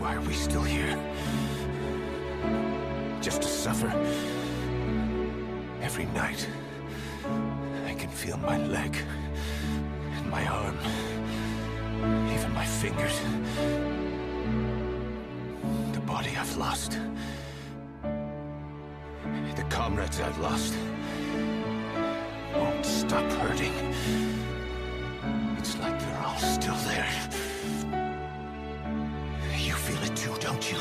Why are we still here? Just to suffer? Every night, I can feel my leg, and my arm, even my fingers. The body I've lost. The comrades I've lost. Won't stop hurting. It's like they're all still there. You feel it too, don't you?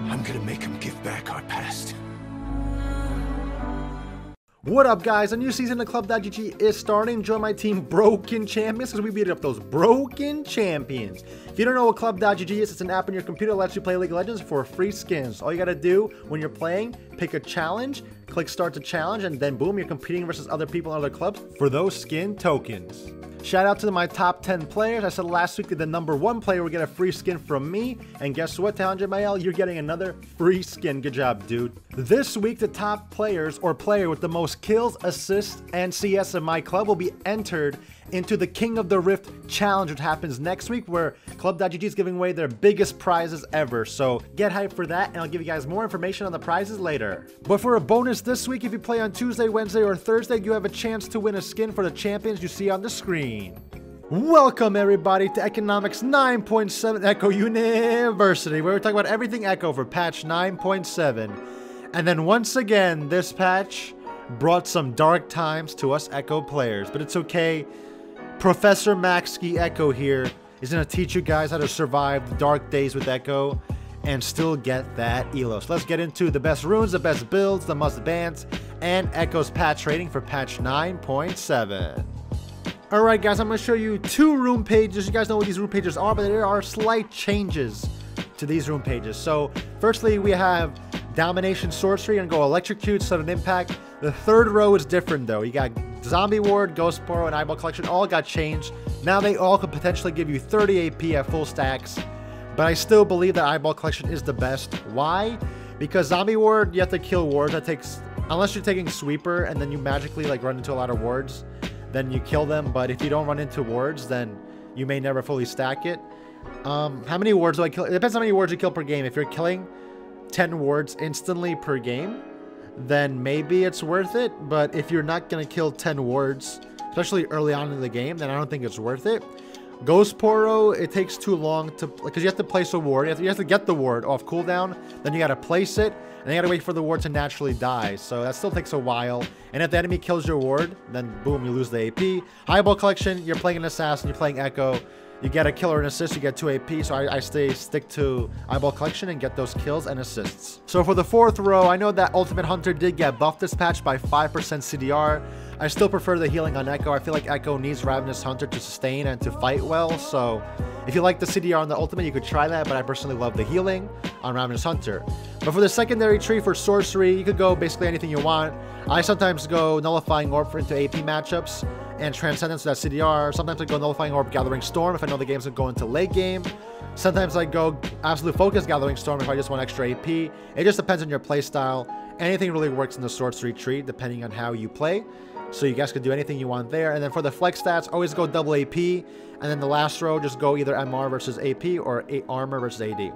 I'm gonna make them give back our past. What up, guys? A new season of Club.GG is starting. Join my team, Broken Champions, because we beat up those broken champions. If you don't know what Club.GG is, it's an app on your computer that lets you play League of Legends for free skins. All you gotta do when you're playing, pick a challenge, click start the challenge, and then boom, you're competing versus other people in other clubs for those skin tokens. Shout out to my top 10 players. I said last week that the #1 player would get a free skin from me. And guess what, Talented Mael? You're getting another free skin. Good job, dude. This week, the top players or player with the most kills, assists, and CS in my club will be entered into the King of the Rift challenge, which happens next week, where Club.GG is giving away their biggest prizes ever. So get hyped for that, and I'll give you guys more information on the prizes later. But for a bonus this week, if you play on Tuesday, Wednesday, or Thursday, you have a chance to win a skin for the champions you see on the screen. Welcome everybody to Economics 9.7 Ekko University, where we talk about everything Ekko for patch 9.7. And then once again, this patch brought some dark times to us Ekko players, but it's okay. Professor Maxske Ekko here is going to teach you guys how to survive the dark days with Ekko and still get that elo. So let's get into the best runes, the best builds, the must bans, and Ekko's patch rating for patch 9.7. Alright guys, I'm going to show you 2 rune pages. You guys know what these rune pages are, but there are slight changes to these rune pages. So firstly, we have Domination Sorcery and go Electrocute, Sudden Impact. The third row is different though. You got Zombie Ward, Ghost Poro, and Eyeball Collection all got changed. Now they all could potentially give you 30 AP at full stacks, but I still believe that Eyeball Collection is the best. Why? Because Zombie Ward, you have to kill wards. That takes, unless you're taking Sweeper and then you magically like run into a lot of wards, then you kill them. But if you don't run into wards, then you may never fully stack it. How many wards do I kill? It depends how many wards you kill per game. If you're killing 10 wards instantly per game, then maybe it's worth it. But if you're not going to kill 10 wards, especially early on in the game, then I don't think it's worth it. Ghost Poro, it takes too long to, because you have to place a ward. You have to get the ward off cooldown, then you got to place it, and then you got to wait for the ward to naturally die. So that still takes a while. And if the enemy kills your ward, then boom, you lose the AP. Eyeball Collection, you're playing an assassin, you're playing Ekko. You get a killer and assist, you get 2 AP, so I stick to Eyeball Collection and get those kills and assists. So for the 4th row, I know that Ultimate Hunter did get buffed this patch by 5% CDR. I still prefer the healing on Ekko. I feel like Ekko needs Ravenous Hunter to sustain and to fight well, so if you like the CDR on the Ultimate, you could try that, but I personally love the healing on Ravenous Hunter. But for the secondary tree for Sorcery, you could go basically anything you want. I sometimes go Nullifying Orb for into AP matchups, and Transcendence with that CDR. Sometimes I go Nullifying Orb, Gathering Storm if I know the game's going to go into late game. Sometimes I go Absolute Focus, Gathering Storm if I just want extra AP. It just depends on your playstyle. Anything really works in the Sorcery tree depending on how you play. So you guys could do anything you want there. And then for the flex stats, always go double AP. And then the last row, just go either MR versus AP or Armor versus AD.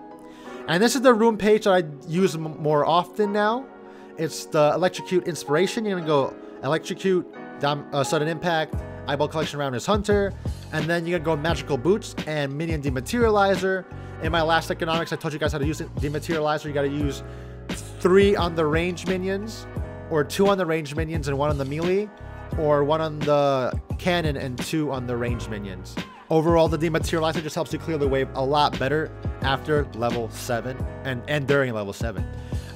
And this is the rune page that I use more often now. It's the Electrocute Inspiration. You're going to go Electrocute, Sudden Impact, Eyeball Collection, Ravenous Hunter, and then you're gonna go Magical Boots and Minion Dematerializer. In my last Economics, I told you guys how to use it. Dematerializer, you gotta use 3 on the range minions, or 2 on the range minions and 1 on the melee, or 1 on the cannon and 2 on the range minions. Overall, the Dematerializer just helps you clear the wave a lot better after level 7 and during level 7.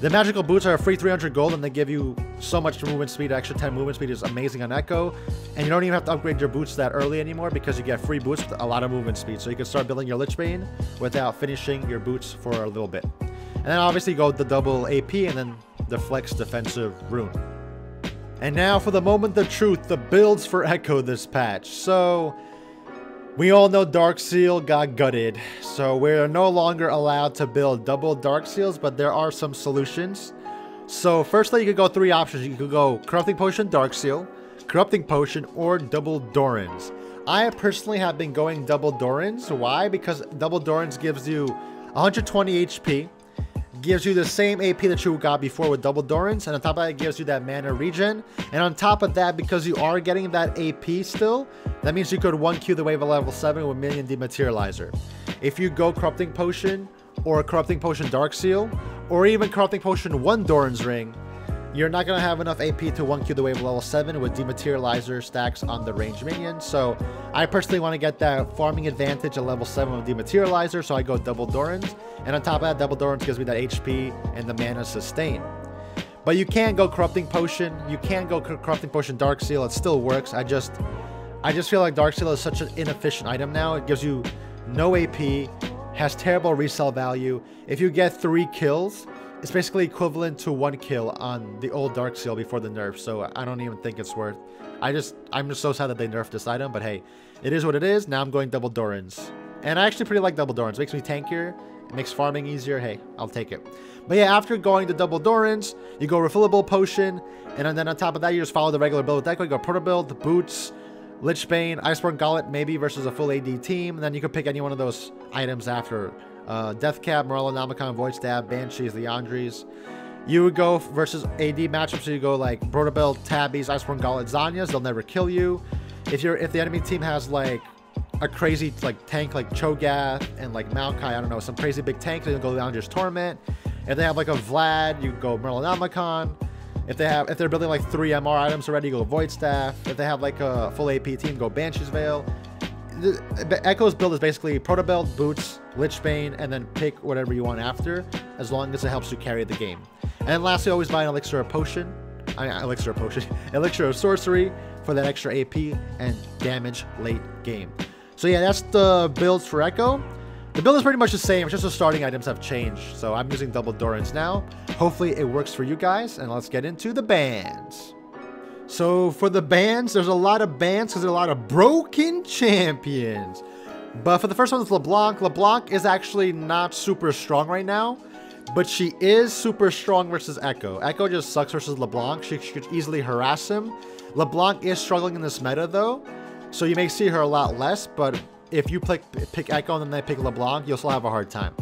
The Magical Boots are a free 300 gold, and they give you so much movement speed. Extra 10 movement speed is amazing on Ekko. And you don't even have to upgrade your boots that early anymore because you get free boots with a lot of movement speed. So you can start building your Lichbane without finishing your boots for a little bit. And then obviously you go the double AP and then the flex defensive rune. And now for the moment of truth, the builds for Ekko this patch. So we all know Dark Seal got gutted, so we're no longer allowed to build double Dark Seals, but there are some solutions. So firstly, you could go 3 options. You could go Corrupting Potion, Dark Seal, Corrupting Potion, or double Dorans. I personally have been going double Dorans. Why? Because double Dorans gives you 120 HP, gives you the same AP that you got before with double Dorans, and on top of that, it gives you that mana regen. And on top of that, because you are getting that AP still, that means you could 1Q the wave of level 7 with Minion Dematerializer. If you go Corrupting Potion, or Corrupting Potion Dark Seal, or even Corrupting Potion 1 Doran's Ring, you're not going to have enough AP to 1Q the wave of level 7 with Dematerializer stacks on the ranged minions. So I personally want to get that farming advantage at level 7 with Dematerializer, so I go double Dorans. And on top of that, double Dorans gives me that HP and the mana sustain. But you can go Corrupting Potion, you can go Corrupting Potion Dark Seal, it still works. I just feel like Dark Seal is such an inefficient item now. It gives you no AP, has terrible resell value. If you get 3 kills, it's basically equivalent to 1 kill on the old Dark Seal before the nerf, so I don't even think it's worth. I'm just so sad that they nerfed this item, but hey, it is what it is. Now I'm going double Dorans. And I actually pretty like double Dorans. It makes me tankier, it makes farming easier. Hey, I'll take it. But yeah, after going to double Dorans, you go Refillable Potion, and then on top of that, you just follow the regular build with Ekko. You go Proto Build, Boots, Lichbane, Iceborne Gauntlet, maybe versus a full AD team, and then you can pick any one of those items after. Death Cap, Morellonomicon, Void Stab, Banshees, Leandries. You would go versus AD matchups, so you go like Brotabel, Tabbies, Iceborne Gauntlet, Zanyas. They'll never kill you. If the enemy team has like a crazy like tank like Cho'Gath and like Maokai, I don't know, some crazy big tank, then you'll go Leandria's Torment. If they have like a Vlad, you go Morellonomicon. If they're building like 3 MR items already, you go Void Staff. If they have like a full AP team, go Banshee's Veil. Ekko's build is basically Protobelt, Boots, Lichbane, and then pick whatever you want after, as long as it helps you carry the game. And then lastly, always buy an Elixir of Potion. Elixir of Sorcery for that extra AP and damage late game. So yeah, that's the builds for Ekko. The build is pretty much the same, it's just the starting items have changed. So I'm using double Dorans now. Hopefully it works for you guys, and let's get into the bans. So for the bans, there's a lot of bans because there's a lot of broken champions. But for the first one, it's Leblanc. Leblanc is actually not super strong right now, but she is super strong versus Ekko. Ekko just sucks versus Leblanc. She could easily harass him. Leblanc is struggling in this meta though, so you may see her a lot less, but if you pick Ekko and then they pick Leblanc, you'll still have a hard time.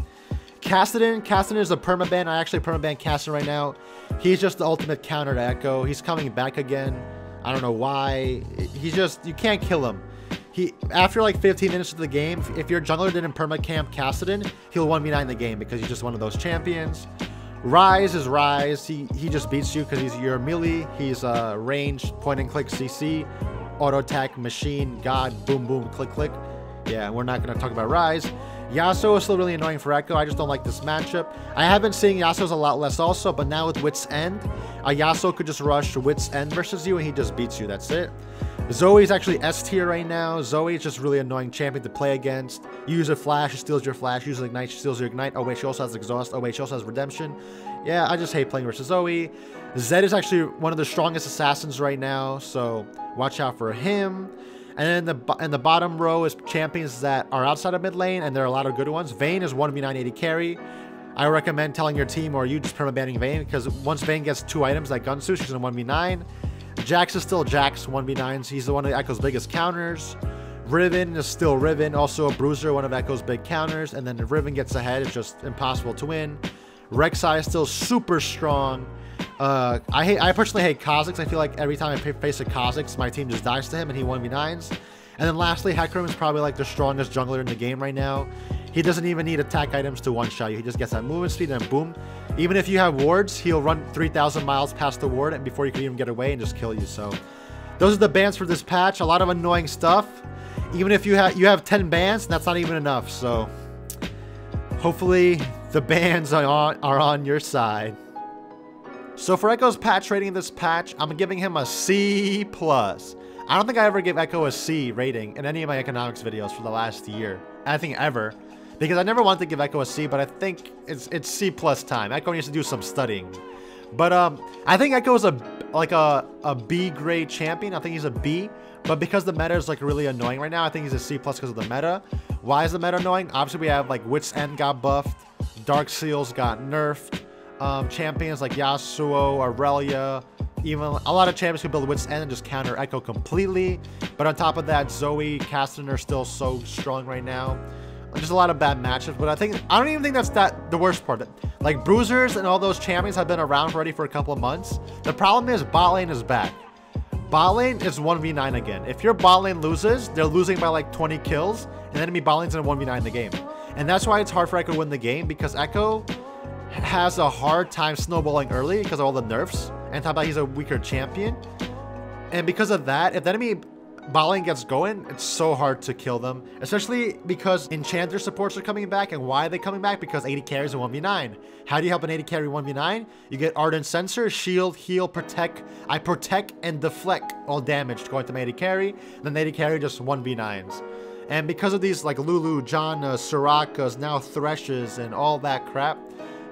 Kassadin is a permaban. I actually permaban Kassadin right now. He's just the ultimate counter to Ekko. He's coming back again. I don't know why. You can't kill him. After like 15 minutes of the game, if your jungler didn't permacamp Kassadin, he'll 1v9 the game because he's just one of those champions. Ryze is Ryze. He just beats you because he's your melee. He's ranged, point and click CC, auto attack, machine, god, boom, boom, click, click. Yeah, we're not going to talk about Ryze. Yasuo is still really annoying for Ekko. I just don't like this matchup. I have been seeing Yasuo's a lot less also, but now with Wit's End, Yasuo could just rush Wit's End versus you and he just beats you. That's it. Zoe's actually S tier right now. Zoe is just really annoying champion to play against. You use a flash, she steals your flash. Use Ignite, she steals your Ignite. Oh wait, she also has Exhaust. Oh wait, she also has Redemption. Yeah, I just hate playing versus Zoe. Zed is actually one of the strongest assassins right now, so watch out for him. And then in the bottom row is champions that are outside of mid lane, and there are a lot of good ones. Vayne is 1v9 AD carry. I recommend telling your team or you just permabanning Vayne, because once Vayne gets 2 items like Gunsu, she's in 1v9. Jax is still Jax 1v9s. He's one of Ekko's biggest counters. Riven is still Riven, also a bruiser, one of Ekko's big counters. And then if Riven gets ahead, it's just impossible to win. Rek'Sai is still super strong. I personally hate Kha'Zix. I feel like every time I face a Kha'Zix, my team just dies to him and he 1v9s. And then lastly, Hecarim is probably like the strongest jungler in the game right now. He doesn't even need attack items to one-shot you. He just gets that movement speed and boom. Even if you have wards, he'll run 3,000 miles past the ward and before you can even get away and just kill you. So those are the bans for this patch. A lot of annoying stuff. Even if you have 10 bans, that's not even enough. So hopefully the bans are on your side. So for Ekko's patch rating this patch, I'm giving him a C+. I don't think I ever gave Ekko a C rating in any of my economics videos for the last year. I think ever. Because I never wanted to give Ekko a C, but I think it's C+ time. Ekko needs to do some studying. But I think Ekko is a B grade champion. I think he's a B. But because the meta is like really annoying right now, I think he's a C+ because of the meta. Why is the meta annoying? Obviously we have like Wit's End got buffed, Dark Seals got nerfed. Champions like Yasuo, Aurelia, Even a lot of champions who build Wit's End and just counter Ekko completely. But on top of that, Zoe, Casten are still so strong right now. Just a lot of bad matchups, but I don't even think that's the worst part. Like, Bruisers and all those champions have been around already for a couple of months. The problem is bot lane is back. Bot lane is 1v9 again. If your bot lane loses, they're losing by like 20 kills, and enemy bot lane's in a 1v9 in the game. And that's why it's hard for Ekko to win the game, because Ekko has a hard time snowballing early because of all the nerfs, and top of that, he's a weaker champion. And because of that, if the enemy bot lane gets going, it's so hard to kill them, especially because Enchanter supports are coming back. And why are they coming back? Because AD carries a 1v9. How do you help an AD carry 1v9? You get Ardent Sensor, Shield, Heal, Protect. I protect and deflect all damage going to my AD carry. Then AD carry just 1v9s. And because of these like Lulu, Janna, Sorakas, now Threshes, and all that crap,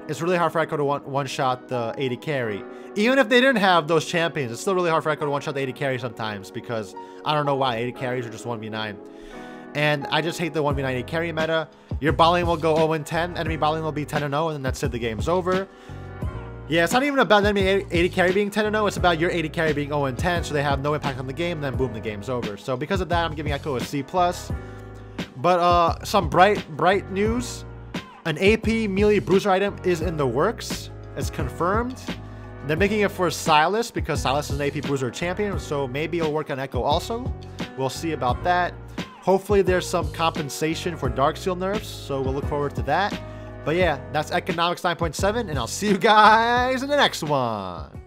it's really hard for Ekko to one-shot the AD carry. Even if they didn't have those champions, it's still really hard for Ekko to one-shot the AD carry sometimes, because I don't know why. AD carries are just 1v9. And I just hate the 1v9 AD carry meta. Your bot lane will go 0-10, enemy bot lane will be 10-0, and then that's it, the game's over. Yeah, it's not even about enemy AD carry being 10-0, it's about your AD carry being 0-10, so they have no impact on the game, then boom, the game's over. So because of that, I'm giving Ekko a C+. But some bright news. An AP melee bruiser item is in the works. It's confirmed. They're making it for Silas because Silas is an AP bruiser champion, so maybe it'll work on Ekko also. We'll see about that. Hopefully there's some compensation for Darksteel nerfs, so we'll look forward to that. But yeah, that's Ekkonomics 9.7, and I'll see you guys in the next one.